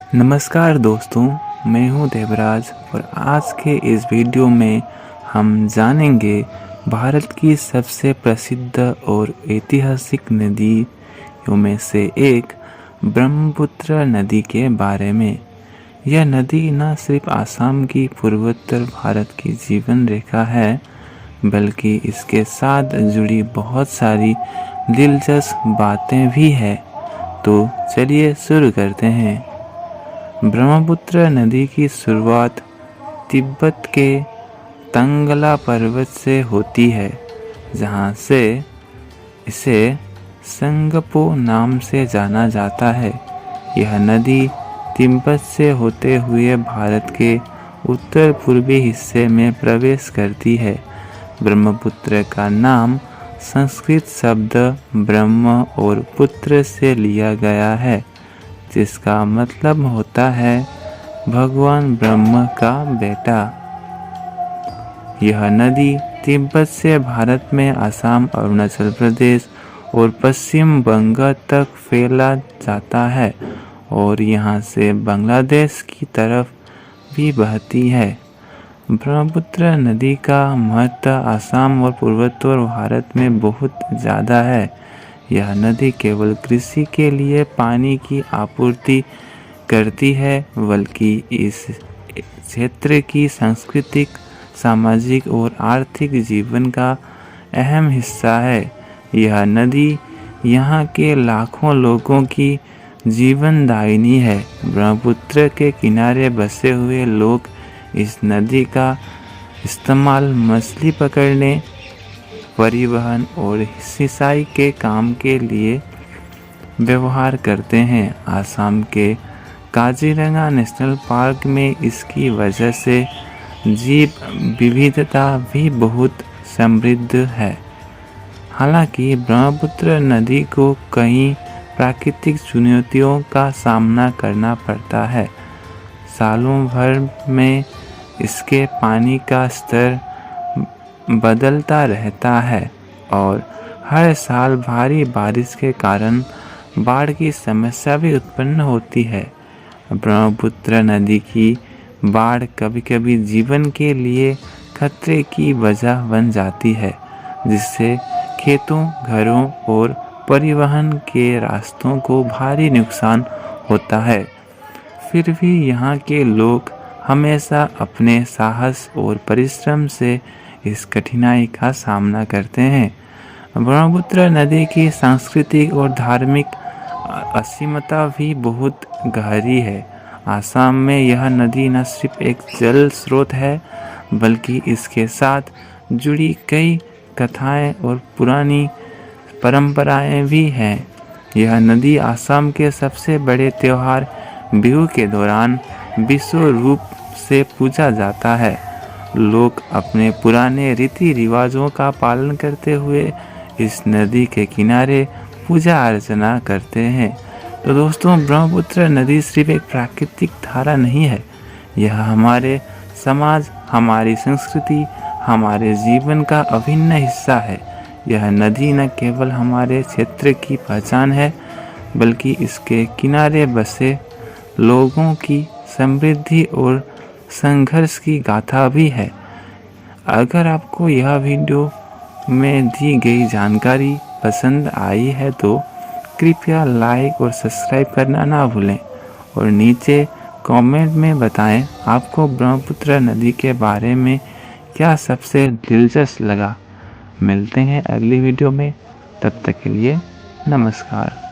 नमस्कार दोस्तों, मैं हूं देवराज और आज के इस वीडियो में हम जानेंगे भारत की सबसे प्रसिद्ध और ऐतिहासिक नदियों में से एक ब्रह्मपुत्र नदी के बारे में। यह नदी न सिर्फ आसाम की पूर्वोत्तर भारत की जीवन रेखा है, बल्कि इसके साथ जुड़ी बहुत सारी दिलचस्प बातें भी हैं। तो चलिए शुरू करते हैं। ब्रह्मपुत्र नदी की शुरुआत तिब्बत के तंगला पर्वत से होती है, जहाँ से इसे संगपो नाम से जाना जाता है। यह नदी तिब्बत से होते हुए भारत के उत्तर पूर्वी हिस्से में प्रवेश करती है। ब्रह्मपुत्र का नाम संस्कृत शब्द ब्रह्म और पुत्र से लिया गया है, जिसका मतलब होता है भगवान ब्रह्म का बेटा। यह नदी तिब्बत से भारत में असम, अरुणाचल प्रदेश और पश्चिम बंग तक फैला जाता है और यहाँ से बांग्लादेश की तरफ भी बहती है। ब्रह्मपुत्र नदी का महत्व असम और पूर्वोत्तर भारत में बहुत ज़्यादा है। यह नदी केवल कृषि के लिए पानी की आपूर्ति करती है, बल्कि इस क्षेत्र की सांस्कृतिक, सामाजिक और आर्थिक जीवन का अहम हिस्सा है। यह नदी यहाँ के लाखों लोगों की जीवनदायिनी है। ब्रह्मपुत्र के किनारे बसे हुए लोग इस नदी का इस्तेमाल मछली पकड़ने, परिवहन और सिंचाई के काम के लिए व्यवहार करते हैं। असम के काजीरंगा नेशनल पार्क में इसकी वजह से जीव विविधता भी बहुत समृद्ध है। हालांकि ब्रह्मपुत्र नदी को कई प्राकृतिक चुनौतियों का सामना करना पड़ता है। सालों भर में इसके पानी का स्तर बदलता रहता है और हर साल भारी बारिश के कारण बाढ़ की समस्या भी उत्पन्न होती है। ब्रह्मपुत्र नदी की बाढ़ कभी कभी जीवन के लिए खतरे की वजह बन जाती है, जिससे खेतों, घरों और परिवहन के रास्तों को भारी नुकसान होता है। फिर भी यहाँ के लोग हमेशा अपने साहस और परिश्रम से इस कठिनाई का सामना करते हैं। ब्रह्मपुत्र नदी की सांस्कृतिक और धार्मिक असीमता भी बहुत गहरी है। आसाम में यह नदी न सिर्फ एक जल स्रोत है, बल्कि इसके साथ जुड़ी कई कथाएं और पुरानी परंपराएं भी हैं। यह नदी आसाम के सबसे बड़े त्योहार बिहू के दौरान विश्व रूप से पूजा जाता है। लोग अपने पुराने रीति रिवाजों का पालन करते हुए इस नदी के किनारे पूजा अर्चना करते हैं। तो दोस्तों, ब्रह्मपुत्र नदी सिर्फ एक प्राकृतिक धारा नहीं है, यह हमारे समाज, हमारी संस्कृति, हमारे जीवन का अभिन्न हिस्सा है। यह नदी न केवल हमारे क्षेत्र की पहचान है, बल्कि इसके किनारे बसे लोगों की समृद्धि और संघर्ष की गाथा भी है। अगर आपको यह वीडियो में दी गई जानकारी पसंद आई है तो कृपया लाइक और सब्सक्राइब करना ना भूलें और नीचे कमेंट में बताएं आपको ब्रह्मपुत्र नदी के बारे में क्या सबसे दिलचस्प लगा। मिलते हैं अगली वीडियो में, तब तक के लिए नमस्कार।